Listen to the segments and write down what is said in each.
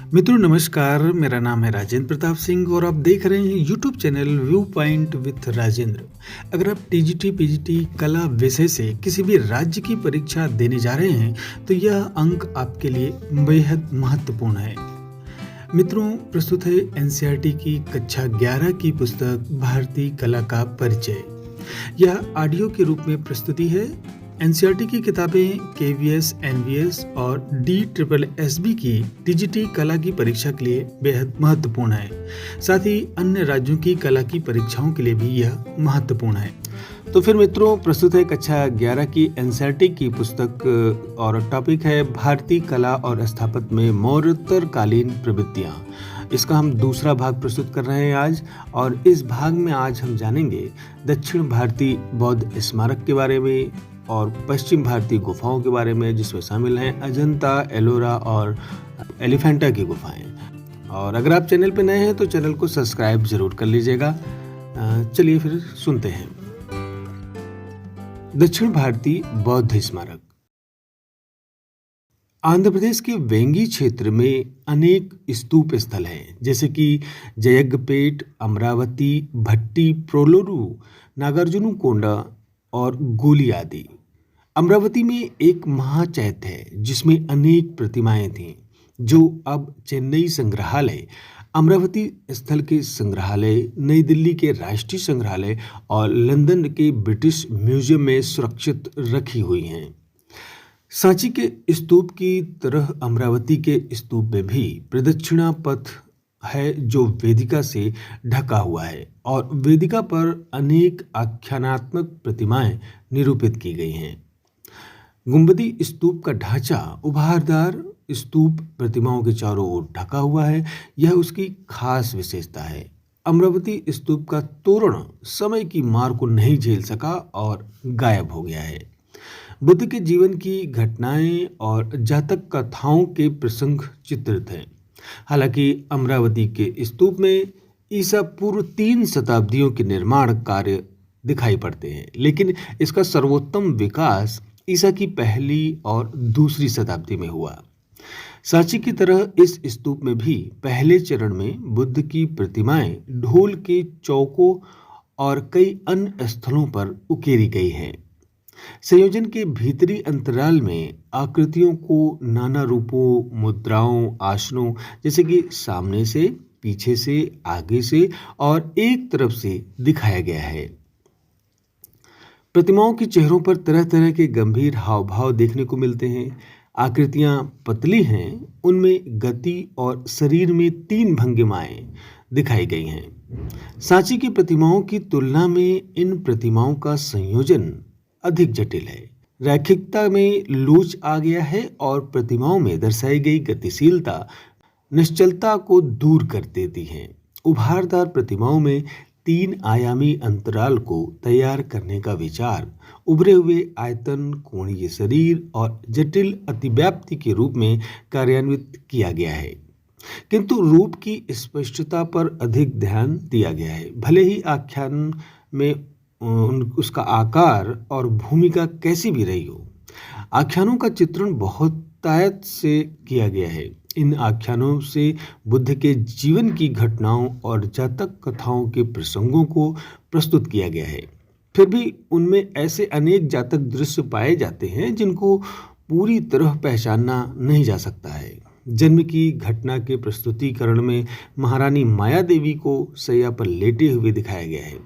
मित्रों नमस्कार, मेरा नाम है राजेंद्र प्रताप सिंह और आप देख रहे हैं YouTube channel view point with Rajendra. अगर आप टीजीटी पीजीटी कला विषय से किसी भी राज्य की परीक्षा देने जा रहे हैं तो यह अंक आपके लिए बेहद महत्वपूर्ण है। मित्रों, प्रस्तुत है एनसीईआरटी की कक्षा 11 की पुस्तक भारतीय कला का परिचय। यह ऑडियो के रूप में प्रस्तुति है। एनसीईआरटी की किताबें केवीएस, एनवीएस और DSSB की टीजीटी कला की परीक्षा के लिए बेहद महत्वपूर्ण है। साथ ही अन्य राज्यों की कला की परीक्षाओं के लिए भी यह महत्वपूर्ण है। तो फिर मित्रों, प्रस्तुत है कक्षा 11 की एनसीईआरटी की पुस्तक और टॉपिक है भारतीय कला और स्थापत्य में मौर्योत्तरकालीन प्रवृत्तियां। इसका हम दूसरा भाग प्रस्तुत कर रहे हैं आज, और इस भाग में आज हम जानेंगे दक्षिण भारतीय बौद्ध स्मारक के बारे में और पश्चिम भारतीय गुफाओं के बारे में, जिसमें शामिल हैं अजंता, एलोरा और एलिफेंटा की गुफाएं। और अगर आप चैनल पर नए हैं तो चैनल को सब्सक्राइब जरूर कर लीजिएगा। चलिए फिर सुनते हैं। दक्षिण भारतीय बौद्ध स्मारक। आंध्र प्रदेश के वेंगी क्षेत्र में अनेक स्तूप स्थल हैं, जैसे कि जयगपेट, अमरावती, भट्टी प्रोलोरू, नागार्जुनकोंडा और गोली आदि। अमरावती में एक महाचैत्य है जिसमें अनेक प्रतिमाएं थीं, जो अब चेन्नई संग्रहालय, अमरावती स्थल के संग्रहालय, नई दिल्ली के राष्ट्रीय संग्रहालय और लंदन के ब्रिटिश म्यूजियम में सुरक्षित रखी हुई हैं। सांची के स्तूप की तरह अमरावती के स्तूप में भी प्रदक्षिणा पथ है, जो वेदिका से ढका हुआ है, और वेदिका पर अनेक आख्यानात्मक प्रतिमाएं निरूपित की गई हैं। गुंबदी स्तूप का ढांचा उभारदार स्तूप प्रतिमाओं के चारों ओर ढका हुआ है। यह उसकी खास विशेषता है। अमरावती स्तूप का तोरण समय की मार को नहीं झेल सका और गायब हो गया है। बुद्ध के जीवन की घटनाएं और जातक कथाओं के प्रसंग चित्रित हैं। हालांकि अमरावती के स्तूप में ईसा पूर्व 3 शताब्दियों के निर्माण कार्य दिखाई पड़ते हैं, लेकिन इसका सर्वोत्तम विकास ईसा की पहली और दूसरी शताब्दी में हुआ। सांची की तरह इस स्तूप में भी पहले चरण में बुद्ध की प्रतिमाएं ढोल के चौकों और कई अन्य स्थलों पर उकेरी गई हैं। संयोजन के भीतरी अंतराल में आकृतियों को नाना रूपों, मुद्राओं, आसनों, जैसे कि सामने से, पीछे से, आगे से और एक तरफ से दिखाया गया है। प्रतिमाओं के चेहरों पर तरह तरह के गंभीर हाव भाव देखने को मिलते हैं। आकृतियां पतली हैं, उनमें गति और शरीर में 3 भंगिमाएं दिखाई गई हैं। सांची की प्रतिमाओं की तुलना में इन प्रतिमाओं का संयोजन अधिक जटिल है। रैखिकता में लोच आ गया है और प्रतिमाओं में दर्शाई गई गतिशीलता निश्चलता को दूर कर देती है। उभारदार प्रतिमाओं में 3 आयामी अंतराल को तैयार करने का विचार उभरे हुए आयतन, कोणीय शरीर और जटिल अतिव्याप्ति के रूप में कार्यान्वित किया गया है, किंतु रूप की स्पष्टता पर अधिक ध्यान दिया गया है। भले ही आख्यान में उसका आकार और भूमिका कैसी भी रही हो, आख्यानों का चित्रण बहुतायत से किया गया है। इन आख्यानों से बुद्ध के जीवन की घटनाओं और जातक कथाओं के प्रसंगों को प्रस्तुत किया गया है। फिर भी उनमें ऐसे अनेक जातक दृश्य पाए जाते हैं जिनको पूरी तरह पहचानना नहीं जा सकता है। जन्म की घटना के प्रस्तुतिकरण में महारानी माया देवी को सैया पर लेटे हुए दिखाया गया है।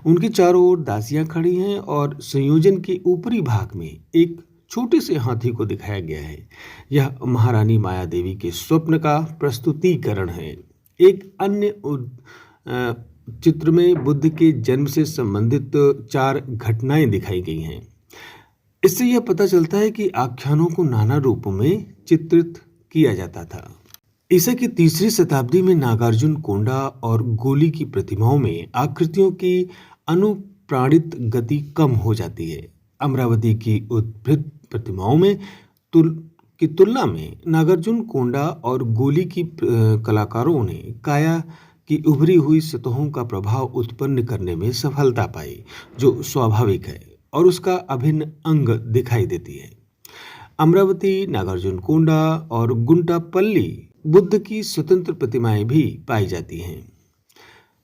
उनके चारों ओर दासियां खड़ी हैं और संयोजन के ऊपरी भाग में एक छोटे से हाथी को दिखाया गया है। यह महारानी माया देवी के स्वप्न का प्रस्तुतिकरण है। एक अन्य चित्र में बुद्ध के जन्म से संबंधित 4 घटनाएं दिखाई गई हैं। इससे यह पता चलता है कि आख्यानों को नाना रूपों में चित्रित किया जाता था। ईसा की 3री शताब्दी में नागार्जुनकोंडा और गोली की प्रतिमाओं में आकृतियों की अनुप्राणित गति कम हो जाती है। अमरावती की उद्भिद प्रतिमाओं में की तुलना में नागार्जुनकोंडा और गोली की कलाकारों ने काया की उभरी हुई सतहों का प्रभाव उत्पन्न करने में सफलता पाई, जो स्वाभाविक है और उसका अभिन्न अंग दिखाई देती है। अमरावती, नागार्जुनकोंडा और गुंटापल्ली बुद्ध की स्वतंत्र प्रतिमाएं भी पाई जाती हैं।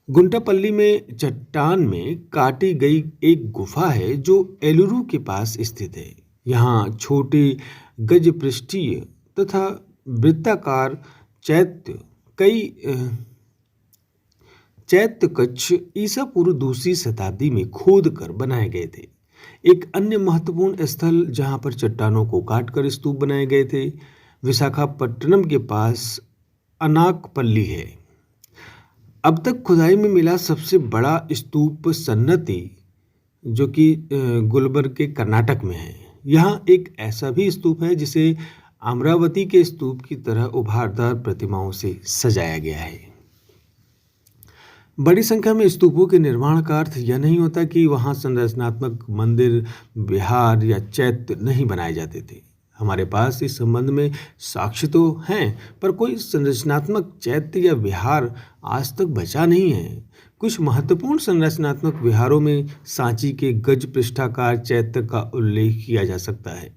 गुंटापल्ली में चट्टान में काटी गई एक गुफा है जो एलुरु के पास स्थित है। यहाँ छोटे गजपृष्ठीय तथा वृत्ताकार चैत्य कई चैत्य कक्ष ईसा पूर्व दूसरी शताब्दी में खोद कर बनाए गए थे। एक अन्य महत्वपूर्ण स्थल जहां पर चट्टानों को काटकर स्तूप बनाए गए थे, विशाखापट्टनम के पास अनाकपल्ली है। अब तक खुदाई में मिला सबसे बड़ा स्तूप सन्नति, जो कि गुलबर्ग के कर्नाटक में है। यहाँ एक ऐसा भी स्तूप है जिसे अमरावती के स्तूप की तरह उभारदार प्रतिमाओं से सजाया गया है। बड़ी संख्या में स्तूपों के निर्माण का अर्थ यह नहीं होता कि वहाँ संरचनात्मक मंदिर, विहार या चैत्य नहीं बनाए जाते थे। हमारे पास इस संबंध में साक्ष्य तो हैं, पर कोई संरचनात्मक चैत्य या विहार आज तक बचा नहीं है। कुछ महत्वपूर्ण संरचनात्मक विहारों में सांची के गज पृष्ठाकार चैत्य का उल्लेख किया जा सकता है।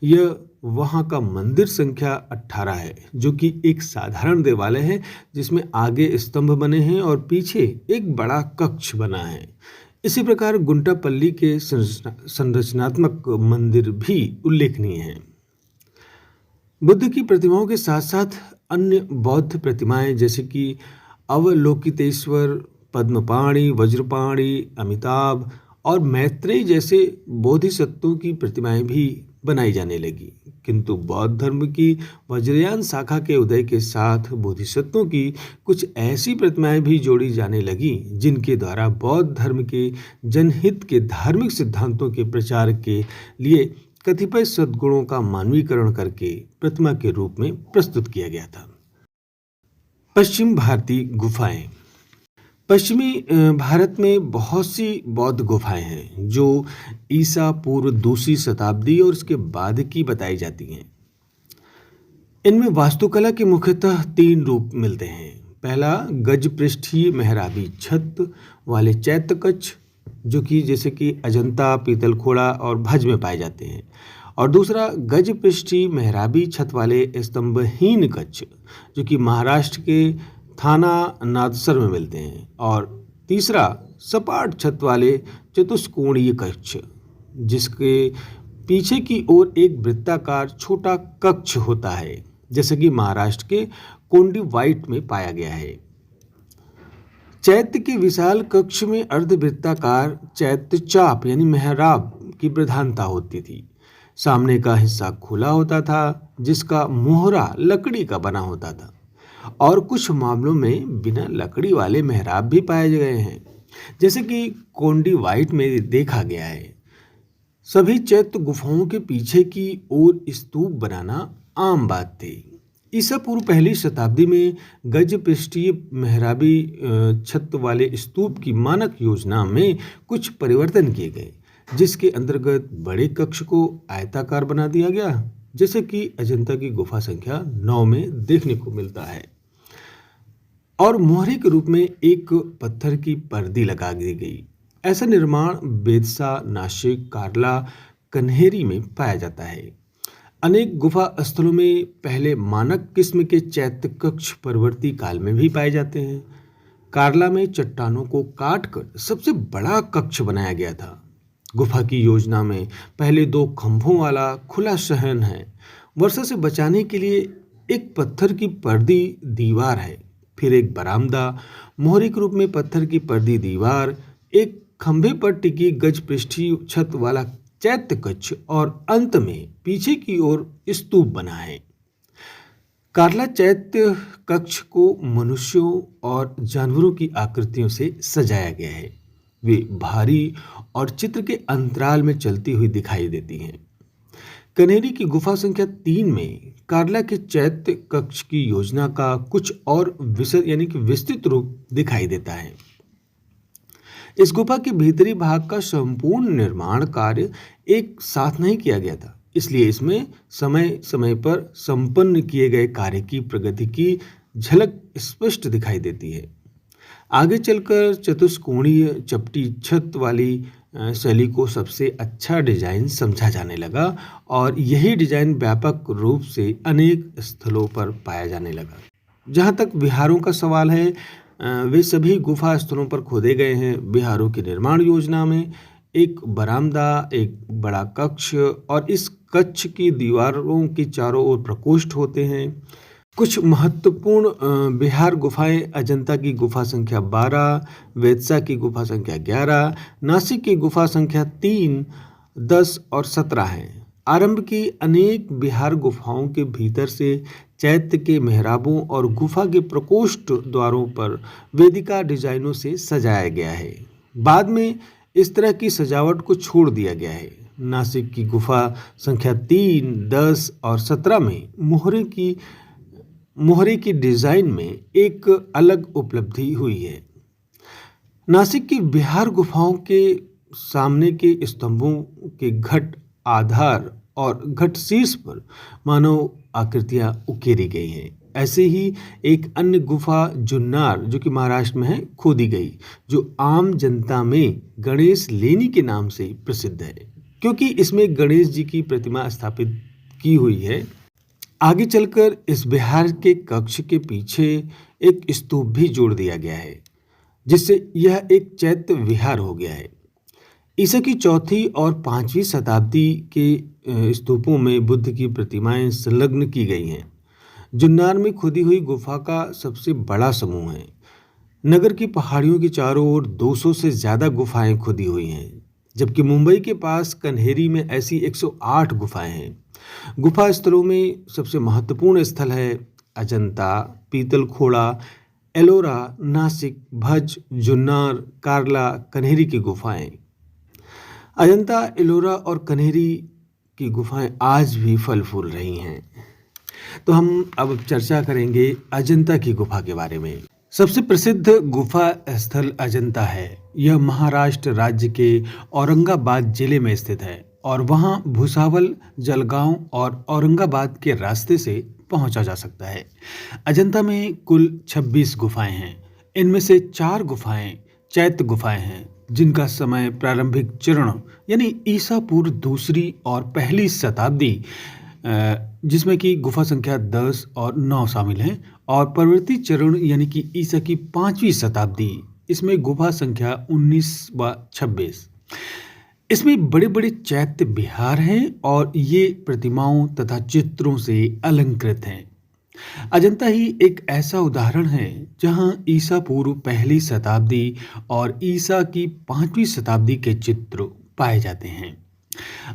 यह वहाँ का मंदिर संख्या 18 है, जो कि एक साधारण देवालय है जिसमें आगे स्तंभ बने हैं और पीछे एक बड़ा कक्ष बना है। इसी प्रकार गुंटापल्ली के संरचनात्मक मंदिर भी उल्लेखनीय हैं। बुद्ध की प्रतिमाओं के साथ साथ अन्य बौद्ध प्रतिमाएं जैसे कि अवलोकितेश्वर, पद्मपाणि, वज्रपाणि, अमिताभ और मैत्रेय जैसे बोधिसत्वों की प्रतिमाएं भी बनाई जाने लगी। किंतु बौद्ध धर्म की वज्रयान शाखा के उदय के साथ बोधिसत्वों की कुछ ऐसी प्रतिमाएं भी जोड़ी जाने लगी जिनके द्वारा बौद्ध धर्म के जनहित के धार्मिक सिद्धांतों के प्रचार के लिए कतिपय सद्गुणों का मानवीकरण करके प्रतिमा के रूप में प्रस्तुत किया गया था। पश्चिम भारतीय गुफाएं। पश्चिमी भारत में बहुत सी बौद्ध गुफाएं हैं जो ईसा पूर्व दूसरी शताब्दी और उसके बाद की बताई जाती हैं। इनमें वास्तुकला के मुख्यतः 3 रूप मिलते हैं। पहला, गज पृष्ठीय मेहराबी छत वाले चैत्य कक्ष, जो कि जैसे कि अजंता, पीतलखोड़ा और भज में पाए जाते हैं। और दूसरा, गज पृष्ठीय मेहराबी छत वाले स्तंभहीन कक्ष, जो कि महाराष्ट्र के थाना नादसर में मिलते हैं। और तीसरा, सपाट छत वाले चतुष्कोणीय कक्ष, जिसके पीछे की ओर एक वृत्ताकार छोटा कक्ष होता है, जैसे कि महाराष्ट्र के कोंडिवाइट में पाया गया है। चैत्य के विशाल कक्ष में अर्धवृत्ताकार चैत्य चाप यानी मेहराब की प्रधानता होती थी। सामने का हिस्सा खुला होता था, जिसका मोहरा लकड़ी का बना होता था, और कुछ मामलों में बिना लकड़ी वाले मेहराब भी पाए गए हैं, जैसे कि कोंडिवाइट में देखा गया है। सभी चैत्य गुफाओं के पीछे की ओर स्तूप बनाना आम बात थी। ईसा पूर्व पहली शताब्दी में गज पृष्ठीय मेहराबी छत वाले स्तूप की मानक योजना में कुछ परिवर्तन किए गए, जिसके अंतर्गत बड़े कक्ष को आयताकार बना दिया गया, जैसे कि अजंता की गुफा संख्या 9 में देखने को मिलता है, और मोहरे के रूप में एक पत्थर की पर्दी लगा दी गई। ऐसा निर्माण बेदसा, नासिक, कार्ला, कन्हेरी में पाया जाता है। अनेक गुफा स्थलों में पहले मानक किस्म के चैत्य कक्ष परवर्ती काल में भी पाए जाते हैं। कार्ला में चट्टानों को काटकर सबसे बड़ा कक्ष बनाया गया था। गुफा की योजना में पहले 2 खंभों वाला खुला शयन है। वर्षा से बचाने के लिए एक पत्थर की पर्दी दीवार है, फिर एक बरामदा, मोहरे के रूप में पत्थर की पर्दी दीवार, एक खंभे पर टिकी गज पृष्ठीय छत वाला चैत्य कक्ष और अंत में पीछे की ओर स्तूप बना है। कार्ला चैत्य कक्ष को मनुष्यों और जानवरों की आकृतियों से सजाया गया है। वे भारी और चित्र के अंतराल में चलती हुई दिखाई देती हैं। कन्हेरी की गुफा संख्या 3 में कार्ला के चैत्य कक्ष की योजना का कुछ और विस्तृत रूप दिखाई देता है। इस गुफा के भीतरी भाग का संपूर्ण निर्माण कार्य एक साथ नहीं किया गया था, इसलिए इसमें समय समय पर संपन्न किए गए कार्य की प्रगति की झलक स्पष्ट दिखाई देती है। आगे चलकर चतुष्कोणीय चपटी छत वाली शैली को सबसे अच्छा डिजाइन समझा जाने लगा और यही डिजाइन व्यापक रूप से अनेक स्थलों पर पाया जाने लगा। जहाँ तक विहारों का सवाल है, वे सभी गुफा स्थलों पर खोदे गए हैं। विहारों की निर्माण योजना में एक बरामदा, एक बड़ा कक्ष और इस कक्ष की दीवारों के चारों ओर प्रकोष्ठ होते हैं। कुछ महत्वपूर्ण विहार गुफाएं अजंता की गुफा संख्या 12, वेदसा की गुफा संख्या 11, नासिक की गुफा संख्या 3, 10 और 17 हैं। आरंभ की अनेक विहार गुफाओं के भीतर से चैत्य के मेहराबों और गुफा के प्रकोष्ठ द्वारों पर वेदिका डिजाइनों से सजाया गया है। बाद में इस तरह की सजावट को छोड़ दिया गया है। नासिक की गुफा संख्या 3, 10 और 17 में मोहरे की डिजाइन में एक अलग उपलब्धि हुई है। नासिक की विहार गुफाओं के सामने के स्तंभों के घट आधार और घट शीर्ष पर मानव आकृतियां उकेरी गई हैं। ऐसे ही एक अन्य गुफा जुन्नार, जो कि महाराष्ट्र में है, खोदी गई, जो आम जनता में गणेश लेनी के नाम से प्रसिद्ध है, क्योंकि इसमें गणेश जी की प्रतिमा स्थापित की हुई है। आगे चलकर इस विहार के कक्ष के पीछे एक स्तूप भी जोड़ दिया गया है, जिससे यह एक चैत्य विहार हो गया है। ईसा की 4वीं और 5वीं शताब्दी के स्तूपों में बुद्ध की प्रतिमाएं संलग्न की गई हैं। जुन्नार में खुदी हुई गुफा का सबसे बड़ा समूह है। नगर की पहाड़ियों के चारों ओर 200 से ज़्यादा गुफाएं खुदी हुई हैं, जबकि मुंबई के पास कन्हेरी में ऐसी 108 गुफाएं हैं। गुफा स्थलों में सबसे महत्वपूर्ण स्थल है अजंता, पीतलखोड़ा, एलोरा, नासिक, भज, जुन्नार, कार्ला, कन्हेरी की गुफाएं। अजंता, एलोरा और कन्हेरी की गुफाएं आज भी फल फूल रही हैं। तो हम अब चर्चा करेंगे अजंता की गुफा के बारे में। सबसे प्रसिद्ध गुफा स्थल अजंता है। यह महाराष्ट्र राज्य के औरंगाबाद जिले में स्थित है और वहाँ भुसावल, जलगांव और औरंगाबाद के रास्ते से पहुंचा जा सकता है। अजंता में कुल 26 गुफाएं हैं। इनमें से 4 गुफाएं चैत्य गुफाएं हैं, जिनका समय प्रारंभिक चरण यानी ईसा पूर्व 2री और 1ली शताब्दी, जिसमें कि गुफा संख्या 10 और 9 शामिल हैं, और परवर्ती चरण यानी कि ईसा की 5वीं शताब्दी, इसमें गुफा संख्या 19 व 26। इसमें बड़े बड़े चैत्य विहार हैं और ये प्रतिमाओं तथा चित्रों से अलंकृत हैं। अजंता ही एक ऐसा उदाहरण है जहां ईसा पूर्व 1ली शताब्दी और ईसा की 5वीं शताब्दी के चित्र पाए जाते हैं।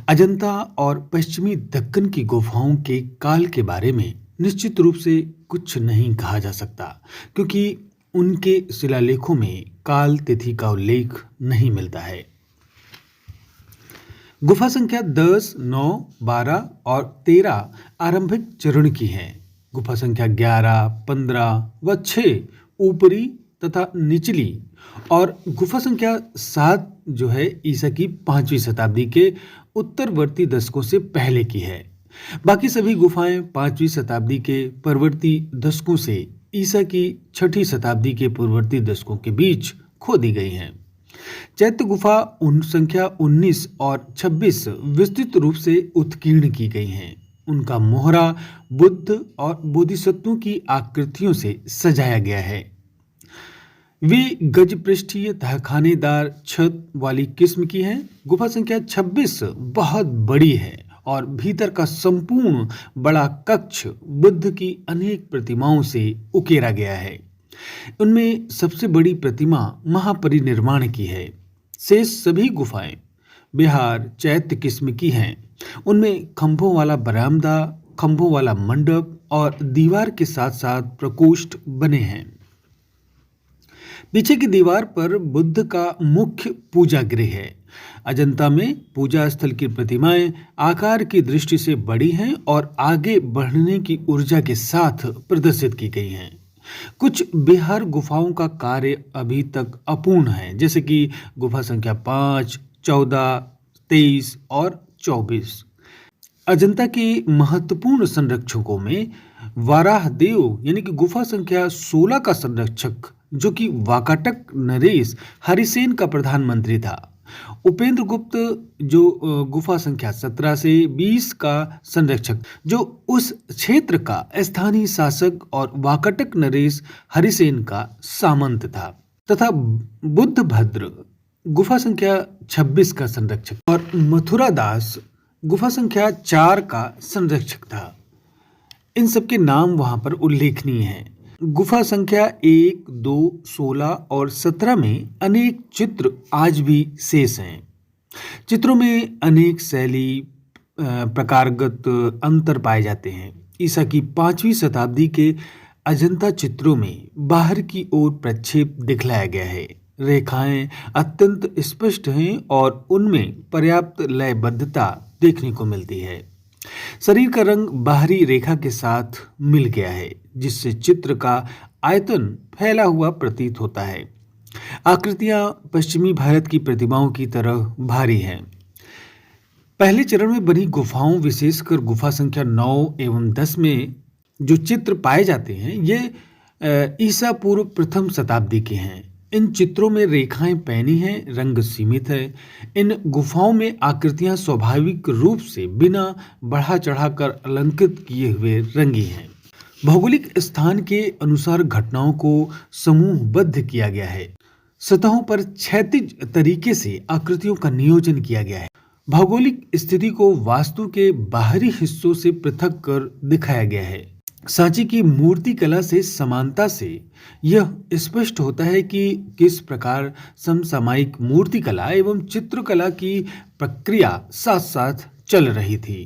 अजंता और पश्चिमी दक्कन की गुफाओं के काल के बारे में निश्चित रूप से कुछ नहीं कहा जा सकता, क्योंकि उनके शिलालेखों में काल तिथि का उल्लेख नहीं मिलता है। गुफा संख्या 10, 9, 12 और 13 आरंभिक चरण की हैं। गुफा संख्या 11, 15 व 6 ऊपरी तथा निचली, और गुफा संख्या 7 जो है ईसा की 5वीं शताब्दी के उत्तरवर्ती दशकों से पहले की है। बाकी सभी गुफाएं 5वीं शताब्दी के परवर्ती दशकों से ईसा की 6ठी शताब्दी के पूर्ववर्ती दशकों के बीच खोदी गई हैं। चैत्य गुफा संख्या 19 और 26 विस्तृत रूप से उत्कीर्ण की गई हैं। उनका मोहरा बुद्ध और बोधिसत्वों की आकृतियों से सजाया गया है। वे गज पृष्ठीय तहखानेदार छत वाली किस्म की हैं। गुफा संख्या 26 बहुत बड़ी है और भीतर का संपूर्ण बड़ा कक्ष बुद्ध की अनेक प्रतिमाओं से उकेरा गया है। उनमें सबसे बड़ी प्रतिमा महापरिनिर्वाण की है। शेष सभी गुफाएं विहार चैत्य किस्म की हैं। उनमें खंभों वाला बरामदा, खंभों वाला मंडप और दीवार के साथ साथ प्रकोष्ठ बने हैं। पीछे की दीवार पर बुद्ध का मुख्य पूजा गृह है। अजंता में पूजा स्थल की प्रतिमाएं आकार की दृष्टि से बड़ी हैं और आगे बढ़ने की ऊर्जा के साथ प्रदर्शित की गई हैं। कुछ विहार गुफाओं का कार्य अभी तक अपूर्ण है, जैसे कि गुफा संख्या 5, 14, 23 और 24। अजंता के महत्वपूर्ण संरक्षकों में वाराहदेव यानी कि गुफा संख्या 16 का संरक्षक, जो कि वाकाटक नरेश हरिसेन का प्रधानमंत्री था, उपेंद्र गुप्त जो गुफा संख्या 17 से 20 का संरक्षक, जो उस क्षेत्र का स्थानीय शासक, और वाकटक नरेश हरिसेन का सामंत था, तथा बुद्ध भद्र गुफा संख्या 26 का संरक्षक, और मथुरा दास गुफा संख्या 4 का संरक्षक था। इन सबके नाम वहां पर उल्लेखनीय हैं। गुफा संख्या 1, 2, 16 और 17 में अनेक चित्र आज भी शेष हैं। चित्रों में अनेक शैली प्रकारगत अंतर पाए जाते हैं। ईसा की 5वीं शताब्दी के अजंता चित्रों में बाहर की ओर प्रक्षेप दिखलाया गया है। रेखाएं अत्यंत स्पष्ट हैं और उनमें पर्याप्त लयबद्धता देखने को मिलती है। शरीर का रंग बाहरी रेखा के साथ मिल गया है, जिससे चित्र का आयतन फैला हुआ प्रतीत होता है। आकृतियां पश्चिमी भारत की प्रतिमाओं की तरह भारी हैं। पहले चरण में बनी गुफाओं, विशेषकर गुफा संख्या 9 एवं 10 में जो चित्र पाए जाते हैं, ये ईसा पूर्व प्रथम शताब्दी के हैं। इन चित्रों में रेखाएं पैनी हैं, रंग सीमित है। इन गुफाओं में आकृतियां स्वाभाविक रूप से बिना बढ़ा चढ़ाकर अलंकृत किए हुए रंगी हैं। भौगोलिक स्थान के अनुसार घटनाओं को समूहबद्ध किया गया है। सतहों पर क्षैतिज तरीके से आकृतियों का नियोजन किया गया है। भौगोलिक स्थिति को वास्तु के बाहरी हिस्सों से पृथक कर दिखाया गया है। सांची की मूर्ति कला से समानता से यह स्पष्ट होता है कि किस प्रकार समसामयिक मूर्ति कला एवं चित्रकला की प्रक्रिया साथ साथ चल रही थी।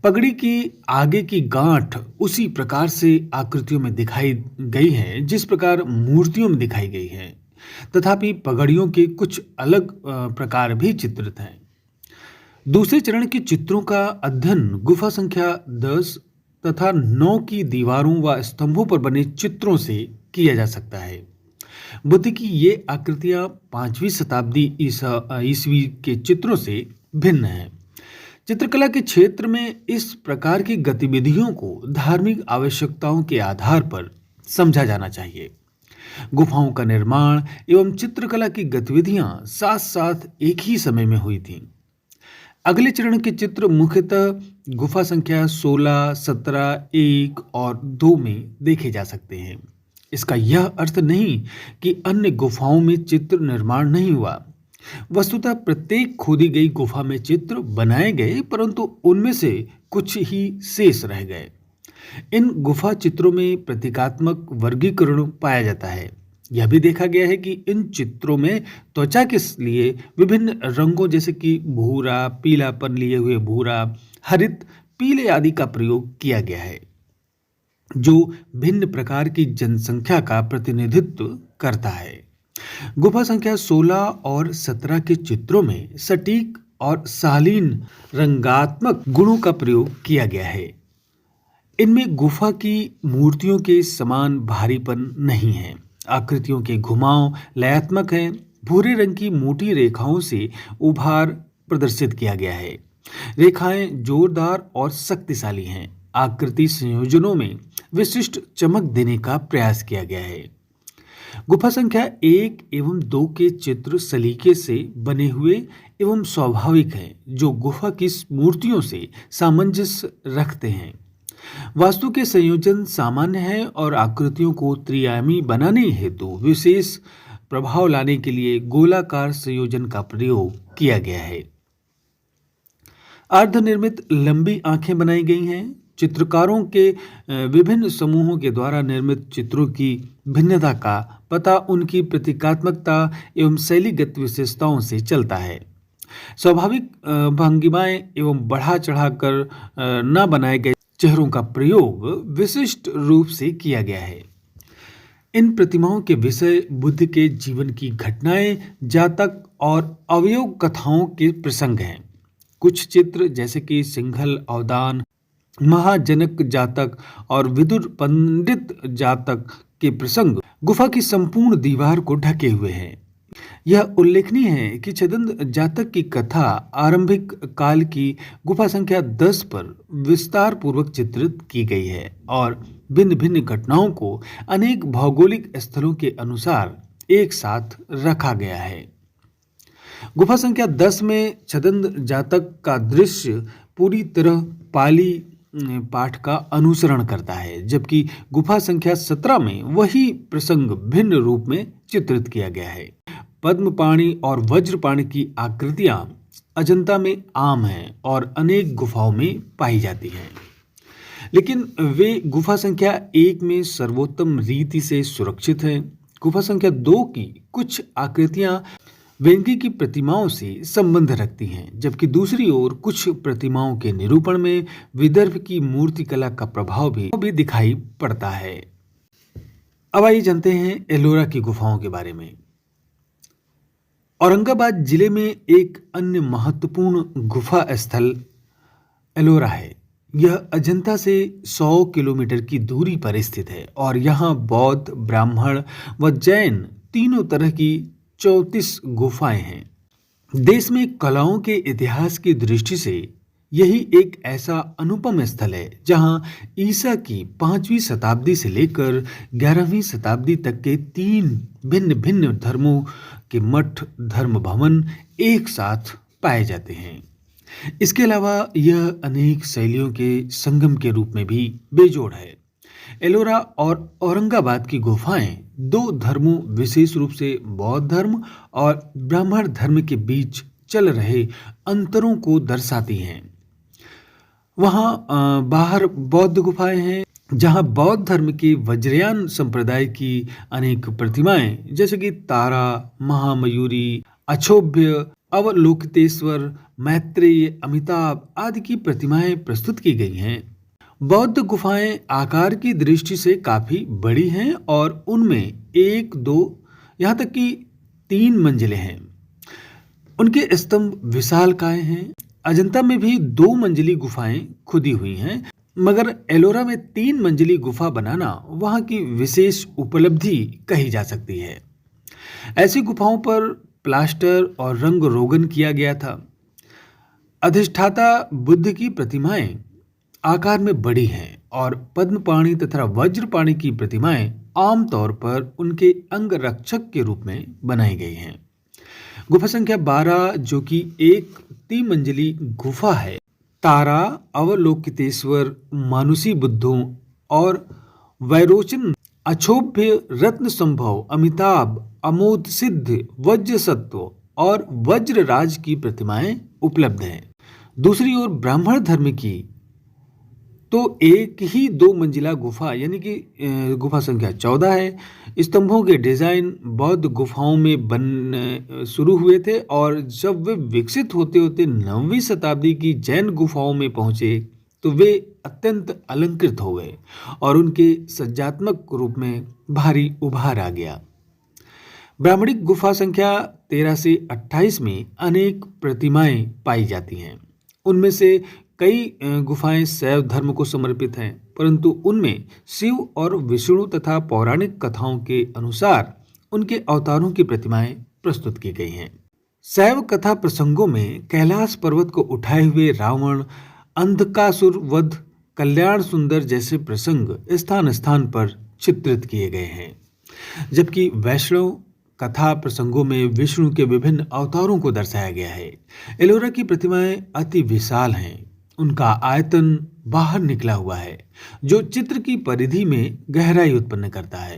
पगड़ी की आगे की गांठ उसी प्रकार से आकृतियों में दिखाई गई है जिस प्रकार मूर्तियों में दिखाई गई है, तथापि पगड़ियों के कुछ अलग प्रकार भी चित्रित हैं। दूसरे चरण के चित्रों का अध्ययन गुफा संख्या 10 तथा 9 की दीवारों व स्तंभों पर बने चित्रों से किया जा सकता है। बुद्ध की ये आकृतियां 5वीं शताब्दी ईस्वी के चित्रों से भिन्न हैं। चित्रकला के क्षेत्र में इस प्रकार की गतिविधियों को धार्मिक आवश्यकताओं के आधार पर समझा जाना चाहिए। गुफाओं का निर्माण एवं चित्रकला की गतिविधियां साथ साथ एक ही समय में हुई थीं। अगले चरण के चित्र मुख्यतः गुफा संख्या 16, 17, 1 और 2 में देखे जा सकते हैं। इसका यह अर्थ नहीं कि अन्य गुफाओं में चित्र निर्माण नहीं हुआ। वस्तुतः प्रत्येक खोदी गई गुफा में चित्र बनाए गए, परंतु उनमें से कुछ ही शेष रह गए। इन गुफा चित्रों में प्रतीकात्मक वर्गीकरण पाया जाता है। यह भी देखा गया है कि इन चित्रों में त्वचा के लिए विभिन्न रंगों जैसे कि भूरा, पीलापन लिए हुए भूरा, हरित, पीले आदि का प्रयोग किया गया है, जो भिन्न प्रकार की जनसंख्या का प्रतिनिधित्व करता है। गुफा संख्या 16 और 17 के चित्रों में सटीक और शालीन रंगात्मक गुणों का प्रयोग किया गया है। इनमें गुफा की मूर्तियों के समान भारीपन नहीं है। आकृतियों के घुमाव लयात्मक हैं। भूरे रंग की मोटी रेखाओं से उभार प्रदर्शित किया गया है। रेखाएं जोरदार और शक्तिशाली हैं। आकृति संयोजनों में विशिष्ट चमक देने का प्रयास किया गया है। गुफा संख्या 1 एवं 2 के चित्र सलीके से बने हुए एवं स्वाभाविक हैं, जो गुफा की मूर्तियों से सामंजस्य रखते हैं। वास्तु के संयोजन सामान्य है और आकृतियों को त्रिआयामी बनाने हेतु विशेष प्रभाव लाने के लिए गोलाकार संयोजन का प्रयोग किया गया है। अर्धनिर्मित लंबी आंखें बनाई गई हैं। चित्रकारों के विभिन्न समूहों के द्वारा निर्मित चित्रों की भिन्नता का पता उनकी प्रतीकात्मकता एवं शैलीगत विशेषताओं से चलता है। स्वाभाविक भंगिमाएं एवं बढ़ा चढ़ाकर न बनाए गए चेहरों का प्रयोग विशिष्ट रूप से किया गया है। इन प्रतिमाओं के विषय बुद्ध के जीवन की घटनाएं, जातक और अवयव कथाओं के प्रसंग हैं। कुछ चित्र जैसे कि सिंघल अवदान, महाजनक जातक और विदुर पंडित जातक के प्रसंग गुफा की संपूर्ण दीवार को ढके हुए हैं। यह उल्लेखनीय है कि छदंत जातक की कथा आरंभिक काल की गुफा संख्या 10 पर विस्तार पूर्वक चित्रित की गई है और भिन्न भिन्न घटनाओं को अनेक भौगोलिक स्थलों के अनुसार एक साथ रखा गया है। गुफा संख्या 10 में छदंत जातक का दृश्य पूरी तरह पाली पाठ का अनुसरण करता है, जबकि गुफा संख्या 17 में वही प्रसंग भिन्न रूप में चित्रित किया गया है। पद्मपाणि और वज्रपाणि की आकृतियां अजंता में आम हैं और अनेक गुफाओं में पाई जाती हैं, लेकिन वे गुफा संख्या 1 में सर्वोत्तम रीति से सुरक्षित हैं। गुफा संख्या 2 की कुछ आकृतियां वेंगी की प्रतिमाओं से संबंध रखती हैं, जबकि दूसरी ओर कुछ प्रतिमाओं के निरूपण में विदर्भ की मूर्तिकला का प्रभाव भी दिखाई पड़ता है। अब आइए जानते हैं एलोरा की गुफाओं के बारे में। औरंगाबाद जिले में एक अन्य महत्वपूर्ण गुफा स्थल एलोरा है। यह अजंता से 100 किलोमीटर की दूरी पर स्थित है और यहाँ बौद्ध, ब्राह्मण व जैन तीनों तरह की 34 गुफाएं हैं। देश में कलाओं के इतिहास की दृष्टि से यही एक ऐसा अनुपम स्थल है जहां ईसा की 5वीं शताब्दी से लेकर 11वीं शताब्दी तक के 3 भिन्न भिन्न धर्मों के मठ धर्म भवन एक साथ पाए जाते हैं। इसके अलावा यह अनेक शैलियों के संगम के रूप में भी बेजोड़ है। एलोरा और औरंगाबाद की गुफाएं दो धर्मों, विशेष रूप से बौद्ध धर्म और ब्राह्मण धर्म के बीच चल रहे अंतरों को दर्शाती हैं। वहाँ बाहर बौद्ध गुफाएं हैं जहाँ बौद्ध धर्म के वज्रयान संप्रदाय की अनेक प्रतिमाएं जैसे कि तारा, महामयूरी, अक्षोभ्य, अवलोकितेश्वर, मैत्रेय, अमिताभ आदि की प्रतिमाएं प्रस्तुत की गई हैं। बौद्ध गुफाएं आकार की दृष्टि से काफी बड़ी हैं और उनमें 1, 2 यहाँ तक कि 3 मंजिलें हैं। उनके स्तंभ विशालकाय हैं। अजंता में भी 2 मंजिली गुफाएं खुदी हुई हैं, मगर एलोरा में 3 मंजिली गुफा बनाना वहां की विशेष उपलब्धि कही जा सकती है। ऐसी गुफाओं पर प्लास्टर और रंग रोगन किया गया था। अधिष्ठाता बुद्ध की प्रतिमाएं आकार में बड़ी हैं और पद्मपाणि तथा वज्रपाणि की प्रतिमाएं आमतौर पर उनके अंगरक्षक के रूप में बनाई गई हैं। गुफा संख्या 12 जो कि एक 3 मंजिली गुफा है, तारा, अवलोकितेश्वर, मानुषी बुद्धों और वैरोचन, अक्षोभ्य, रत्न संभव, अमिताभ, अमोद सिद्ध, वज्र सत्व और वज्रराज की प्रतिमाएं उपलब्ध हैं। दूसरी ओर ब्राह्मण धर्म की तो एक ही 2 मंजिला गुफा यानी कि गुफा संख्या 14 है। स्तंभों के डिजाइन बौद्ध गुफाओं में बन शुरू हुए थे और जब वे विकसित होते होते 9वीं शताब्दी की जैन गुफाओं में पहुंचे तो वे अत्यंत अलंकृत हो गए और उनके सज्जात्मक रूप में भारी उभार आ गया। ब्राह्मणिक गुफा संख्या 13 से 28 में अनेक प्रतिमाएं पाई जाती हैं। उनमें से कई गुफाएं शैव धर्म को समर्पित हैं, परंतु उनमें शिव और विष्णु तथा पौराणिक कथाओं के अनुसार उनके अवतारों की प्रतिमाएं प्रस्तुत की गई हैं। शैव कथा प्रसंगों में कैलाश पर्वत को उठाए हुए रावण, अंधकासुर वध, कल्याण सुंदर जैसे प्रसंग स्थान स्थान पर चित्रित किए गए हैं, जबकि वैष्णव कथा प्रसंगों में विष्णु के विभिन्न अवतारों को दर्शाया गया है। एलोरा की प्रतिमाएं अति विशाल हैं। उनका आयतन बाहर निकला हुआ है जो चित्र की परिधि में गहराई उत्पन्न करता है।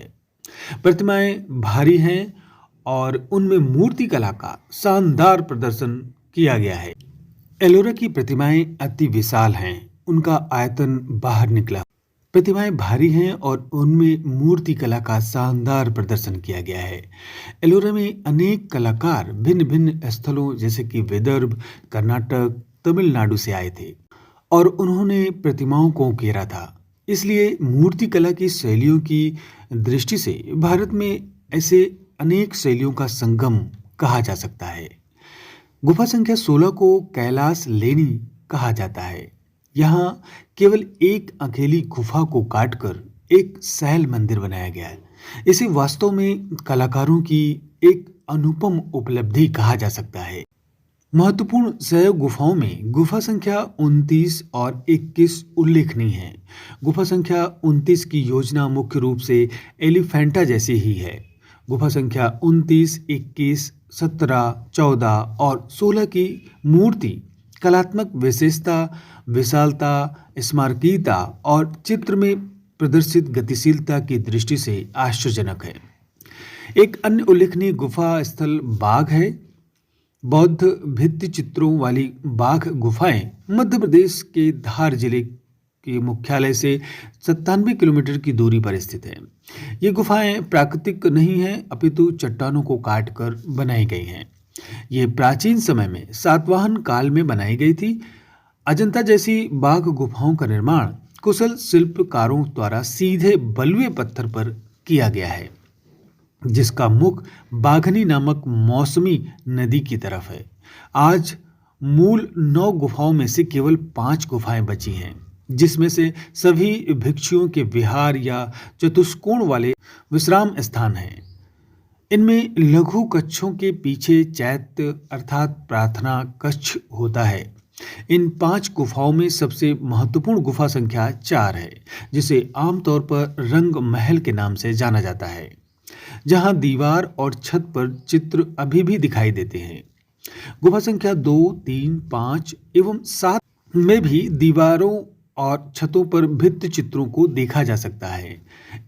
प्रतिमाएं भारी हैं और उनमें मूर्ति कला का शानदार प्रदर्शन किया गया है। एलोरा की प्रतिमाएं अति विशाल हैं। उनका आयतन बाहर निकला। प्रतिमाएं भारी हैं और उनमें मूर्ति कला का शानदार प्रदर्शन किया गया है। एलोरा में अनेक कलाकार भिन्न भिन्न स्थलों जैसे कि विदर्भ, कर्नाटक, तमिलनाडु से आए थे और उन्होंने प्रतिमाओं को उकेरा था। इसलिए मूर्ति कला की शैलियों की दृष्टि से भारत में ऐसे अनेक शैलियों का संगम कहा जा सकता है। गुफा संख्या 16 को कैलाश लेनी कहा जाता है। यहाँ केवल एक अकेली गुफा को काटकर एक शैल मंदिर बनाया गया है। इसे वास्तव में कलाकारों की एक अनुपम उपलब्धि कहा जा सकता है। महत्वपूर्ण शैव गुफाओं में गुफा संख्या 29 और 21 उल्लेखनीय है। गुफा संख्या 29 की योजना मुख्य रूप से एलिफेंटा जैसी ही है। गुफा संख्या 29, 21, 17, 14 और 16 की मूर्ति कलात्मक विशेषता, विशालता, स्मारकीयता और चित्र में प्रदर्शित गतिशीलता की दृष्टि से आश्चर्यजनक है। एक अन्य उल्लेखनीय गुफा स्थल बाघ है। बौद्ध भित्ति चित्रों वाली बाघ गुफाएं मध्य प्रदेश के धार जिले के मुख्यालय से 97 किलोमीटर की दूरी पर स्थित है। ये गुफाएं प्राकृतिक नहीं हैं, अपितु चट्टानों को काटकर बनाई गई हैं। ये प्राचीन समय में सातवाहन काल में बनाई गई थी। अजंता जैसी बाघ गुफाओं का निर्माण कुशल शिल्पकारों द्वारा सीधे बलुए पत्थर पर किया गया है, जिसका मुख बाघनी नामक मौसमी नदी की तरफ है। आज मूल 9 गुफाओं में से केवल 5 गुफाएं बची हैं, जिसमें से सभी भिक्षुओं के विहार या चतुष्कोण वाले विश्राम स्थान हैं। इनमें लघु कक्षों के पीछे चैत्य अर्थात प्रार्थना कक्ष होता है। इन 5 गुफाओं में सबसे महत्वपूर्ण गुफा संख्या 4 है, जिसे आमतौर पर रंग महल के नाम से जाना जाता है, जहां दीवार और छत पर चित्र अभी भी दिखाई देते हैं। गुफा संख्या 2, 3, 5 एवं 7 में भी दीवारों और छतों पर भित्ति चित्रों को देखा जा सकता है।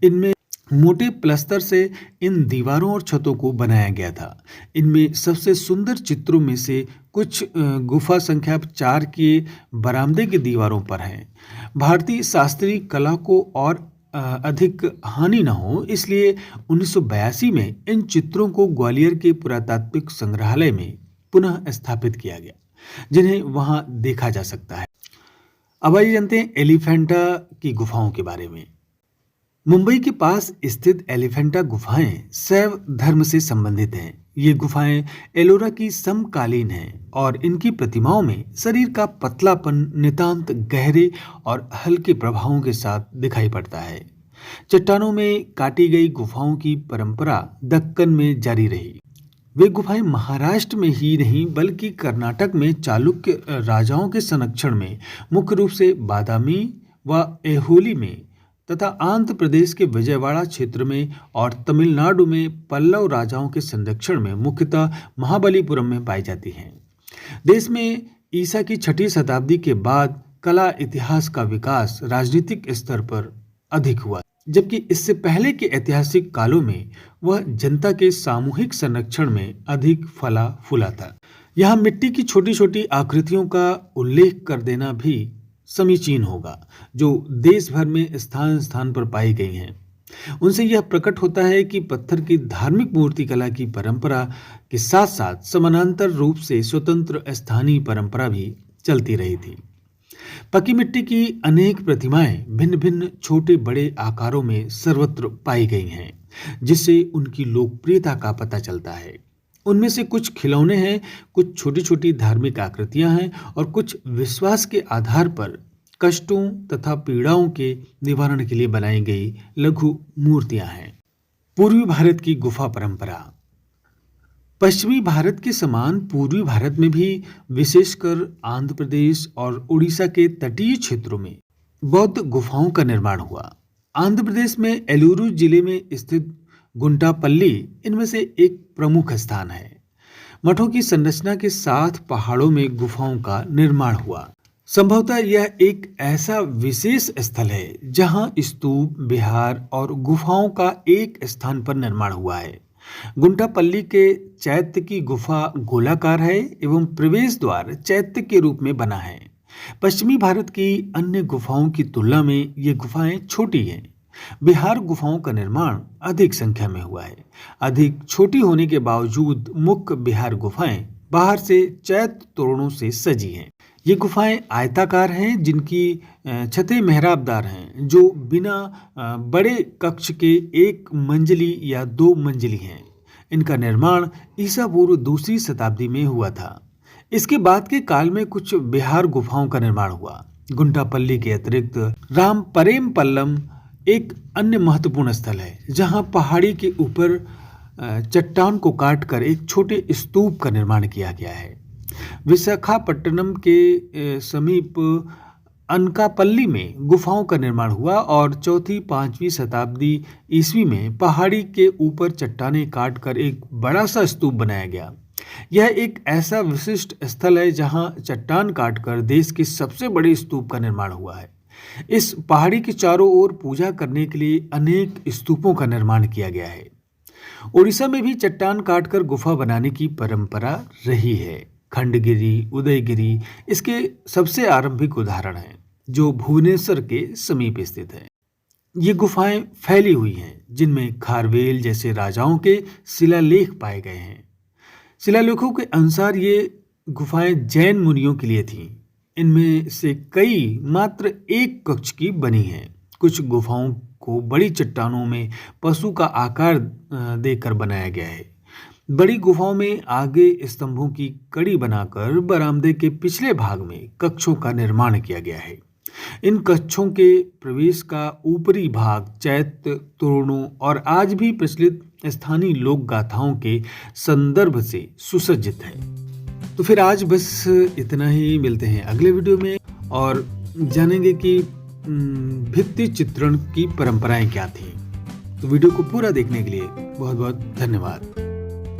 इनमें मोटे प्लस्तर से इन दीवारों और छतों को बनाया गया था। इनमें सबसे सुंदर चित्रों में से कुछ गुफा संख्या 4 के बरामदे की दीवारों पर हैं। भारतीय शास्त्रीय कला को और अधिक हानि न हो, इसलिए 1982 में इन चित्रों को ग्वालियर के पुरातात्विक संग्रहालय में पुनः स्थापित किया गया, जिन्हें वहां देखा जा सकता है। अब आइए जानते हैं एलिफेंटा की गुफाओं के बारे में। मुंबई के पास स्थित एलिफेंटा गुफाएं शैव धर्म से संबंधित हैं। ये गुफाएं एलोरा की समकालीन हैं और इनकी प्रतिमाओं में शरीर का पतलापन नितांत गहरे और हल्के प्रभावों के साथ दिखाई पड़ता है। चट्टानों में काटी गई गुफाओं की परंपरा दक्कन में जारी रही। वे गुफाएं महाराष्ट्र में ही नहीं बल्कि कर्नाटक में चालुक्य राजाओं के संरक्षण में, मुख्य रूप से बादामी व ऐहोली में, तथा आंध्र प्रदेश के विजयवाड़ा क्षेत्र में और तमिलनाडु में पल्लव राजाओं के संरक्षण में, मुख्यतः महाबलीपुरम में पाई जाती हैं। देश में ईसा की 6वीं शताब्दी के बाद कला इतिहास का विकास राजनीतिक स्तर पर अधिक हुआ, जबकि इससे पहले के ऐतिहासिक कालों में वह जनता के सामूहिक संरक्षण में अधिक फला फूला था। यहाँ मिट्टी की छोटी छोटी आकृतियों का उल्लेख कर देना भी समीचीन होगा, जो देश भर में स्थान स्थान पर पाई गई हैं। उनसे यह प्रकट होता है कि पत्थर की धार्मिक मूर्ति कला की परंपरा के साथ साथ समानांतर रूप से स्वतंत्र स्थानीय परंपरा भी चलती रही थी। पकी मिट्टी की अनेक प्रतिमाएं भिन्न भिन्न छोटे बड़े आकारों में सर्वत्र पाई गई हैं, जिससे उनकी लोकप्रियता का पता चलता है। उनमें से कुछ खिलौने हैं, कुछ छोटी छोटी धार्मिक आकृतियां हैं और कुछ विश्वास के आधार पर कष्टों तथा पीड़ाओं के निवारण के लिए बनाई गई लघु मूर्तियां हैं। पूर्वी भारत की गुफा परंपरा। पश्चिमी भारत के समान पूर्वी भारत में भी विशेषकर आंध्र प्रदेश और उड़ीसा के तटीय क्षेत्रों में बौद्ध गुफाओं का निर्माण हुआ। आंध्र प्रदेश में एलुरु जिले में स्थित गुंटापल्ली इनमें से एक प्रमुख स्थान है। मठों की संरचना के साथ पहाड़ों में गुफाओं का निर्माण हुआ। संभवतः यह एक ऐसा विशेष स्थल है जहां स्तूप, विहार और गुफाओं का एक स्थान पर निर्माण हुआ है। गुंटापल्ली के चैत्य की गुफा गोलाकार है एवं प्रवेश द्वार चैत्य के रूप में बना है। पश्चिमी भारत की अन्य गुफाओं की तुलना में ये गुफाएं छोटी हैं। बिहार गुफाओं का निर्माण अधिक संख्या में हुआ है। अधिक छोटी होने के बावजूद मुख्य बिहार गुफाएं बाहर से चैत्य तोरणों से सजी हैं। ये गुफाएं आयताकार हैं, जिनकी छतें मेहराबदार हैं, जो बिना बड़े कक्ष के 1 मंजिली या 2 मंजिली हैं। इनका निर्माण ईसा पूर्व 2री शताब्दी में हुआ था। इसके बाद के काल में कुछ बिहार गुफाओं का निर्माण हुआ। गुंटापल्ली के अतिरिक्त रामपरेम पल्लम एक अन्य महत्वपूर्ण स्थल है, जहां पहाड़ी के ऊपर चट्टान को काटकर एक छोटे स्तूप का निर्माण किया गया है। विशाखापट्टनम के समीप अनकापल्ली में गुफाओं का निर्माण हुआ और 4वीं-5वीं शताब्दी ईस्वी में पहाड़ी के ऊपर चट्टानें काटकर एक बड़ा सा स्तूप बनाया गया। यह एक ऐसा विशिष्ट स्थल है जहां चट्टान काटकर देश के सबसे बड़े स्तूप का निर्माण हुआ है। इस पहाड़ी के चारों ओर पूजा करने के लिए अनेक स्तूपों का निर्माण किया गया है। उड़ीसा में भी चट्टान काटकर गुफा बनाने की परंपरा रही है। खंडगिरी, उदयगिरी इसके सबसे आरंभिक उदाहरण हैं, जो भुवनेश्वर के समीप स्थित है। ये गुफाएं फैली हुई हैं, जिनमें खारवेल जैसे राजाओं के शिलालेख पाए गए हैं। शिलालेखों के अनुसार ये गुफाएं जैन मुनियों के लिए थीं। इनमें से कई मात्र एक कक्ष की बनी हैं। कुछ गुफाओं को बड़ी चट्टानों में पशु का आकार देकर बनाया गया है। बड़ी गुफाओं में आगे स्तंभों की कड़ी बनाकर बरामदे के पिछले भाग में कक्षों का निर्माण किया गया है। इन कक्षों के प्रवेश का ऊपरी भाग चैत्य तोरणों और आज भी प्रचलित स्थानीय लोक गाथाओं के संदर्भ से सुसज्जित है। तो फिर आज बस इतना ही। मिलते हैं अगले वीडियो में और जानेंगे कि भित्ति चित्रण की परंपराएं क्या थी। तो वीडियो को पूरा देखने के लिए बहुत बहुत धन्यवाद।